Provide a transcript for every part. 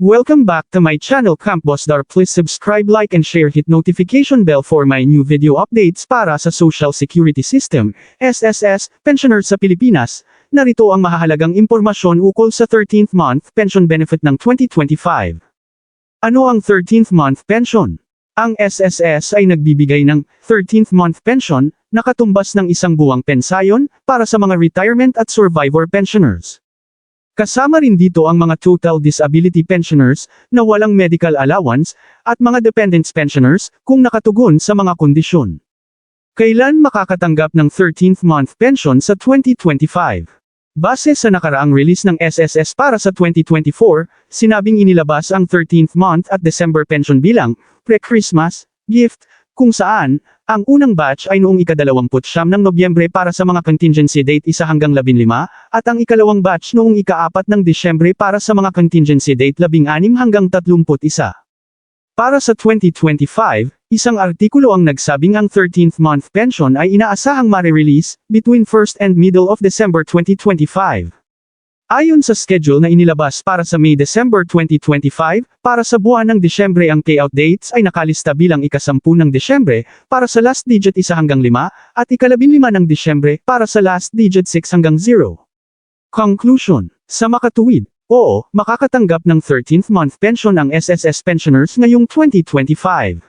Welcome back to my channel Camp Bossdar. Please subscribe, like and share, hit notification bell for my new video updates para sa Social Security System, SSS, pensioners sa Pilipinas. Narito ang mahahalagang impormasyon ukol sa 13th month pension benefit ng 2025. Ano ang 13th month pension? Ang SSS ay nagbibigay ng 13th month pension na katumbas ng isang buwang pensayon para sa mga retirement at survivor pensioners. Kasama rin dito ang mga total disability pensioners na walang medical allowance at mga dependents pensioners kung nakatugon sa mga kondisyon. Kailan makakatanggap ng 13th month pension sa 2025? Base sa nakaraang release ng SSS para sa 2024, sinabing inilabas ang 13th month at December pension bilang pre-Christmas gift, kung saan ang unang batch ay noong ika-29 ng Nobyembre para sa mga contingency date 1 hanggang 15 at ang ikalawang batch noong ika-4 ng Disyembre para sa mga contingency date 16 hanggang 31. Para sa 2025, isang artikulo ang nagsabing ang 13th month pension ay inaasahang mare-release between 1st and middle of December 2025. Ayon sa schedule na inilabas para sa May-December 2025, para sa buwan ng Disyembre ang payout dates ay nakalista bilang ika-10 ng Disyembre para sa last digit 1 hanggang 5 at ika-15 ng Disyembre para sa last digit 6 hanggang 0. Conclusion. Sa makatuwid, oo, makakatanggap ng 13th month pension ang SSS pensioners ngayong 2025.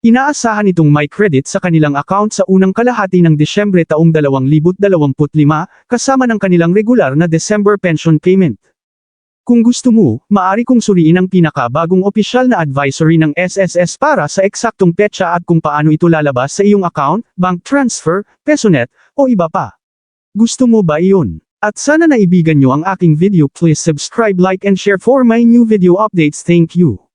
Inaasahan itong may credit sa kanilang account sa unang kalahati ng Disyembre taong 2025 kasama ng kanilang regular na December pension payment. Kung gusto mo, maaari kong suriin ang pinakabagong opisyal na advisory ng SSS para sa eksaktong petsa at kung paano ito lalabas sa iyong account, bank transfer, PesoNet, o iba pa. Gusto mo ba iyon? At sana naibigan nyo ang aking video. Please subscribe, like and share for my new video updates. Thank you.